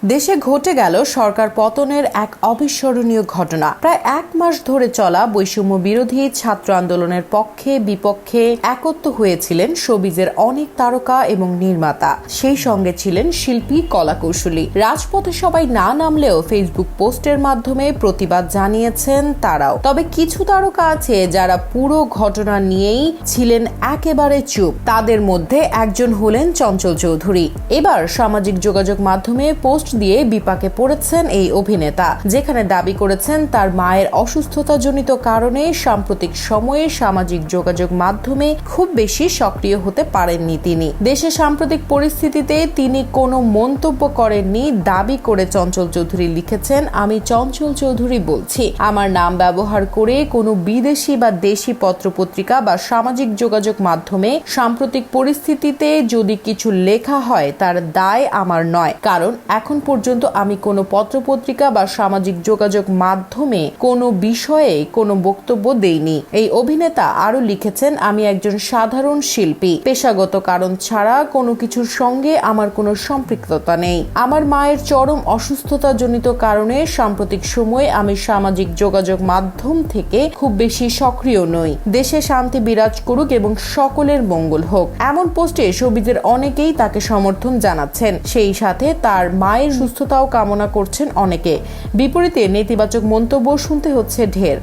দেশে ঘটে গেল সরকার পতনের এক অবিস্মরণীয় ঘটনা। প্রায় এক মাস ধরে চলা বৈষম্য বিরোধী ছাত্র আন্দোলনের পক্ষে বিপক্ষে একত্র হয়েছিলেন শোবিজের অনেক তারকা এবং নির্মাতা। সেই সঙ্গে ছিলেন শিল্পী, কলাকৌশলী। রাজপথে সবাই না নামলেও ফেসবুক পোস্টের মাধ্যমে প্রতিবাদ জানিয়েছেন তারাও। তবে কিছু তারকা আছে যারা পুরো ঘটনা নিয়েই ছিলেন একেবারে চুপ। তাদের মধ্যে একজন হলেন চঞ্চল চৌধুরী। এবার সামাজিক যোগাযোগ মাধ্যমে পোস্ট দিয়ে বিপাকে পড়েছেন এই অভিনেতা, যেখানে দাবি করেছেন তার মায়ের অসুস্থতাজনিত কারণে সাম্প্রতিক সময়ে সামাজিক যোগাযোগ মাধ্যমে খুব বেশি সক্রিয় হতে পারেননি তিনি। দেশে সাম্প্রতিক পরিস্থিতিতে তিনি কোনো মন্তব্য করেননি দাবি করে চঞ্চল চৌধুরী লিখেছেন, আমি চঞ্চল চৌধুরী বলছি। আমার নাম ব্যবহার করে কোনো বিদেশি বা দেশি পত্রপত্রিকা বা সামাজিক যোগাযোগ মাধ্যমে সাম্প্রতিক পরিস্থিতিতে যদি কিছু লেখা হয় তার দায় আমার নয়, কারণ এখন পর্যন্ত আমি কোনো পত্রপত্রিকা বা সামাজিক যোগাযোগ মাধ্যমে কোনো বিষয়ে কোনো বক্তব্য দেইনি। এই অভিনেতা আরো লিখেছেন, আমি একজন সাধারণ শিল্পী, পেশাগত কারণ ছাড়া কোনো কিছুর সঙ্গে আমার কোনো সম্পৃক্ততা নেই। আমার মায়ের চরম অসুস্থতাজনিত কারণে সাম্প্রতিক সময়ে আমি সামাজিক যোগাযোগ মাধ্যম থেকে খুব বেশি সক্রিয় নই। দেশে শান্তি বিরাজ করুক এবং সকলের মঙ্গল হোক, এমন পোস্টে শোবিজের অনেকেই তাকে সমর্থন জানাচ্ছেন। সেই সাথে তার মায়ের সুস্থতাও কামনা করছেন অনেকে। বিপরীতে নেতিবাচক মন্তব্য শুনতে হচ্ছে ঢের।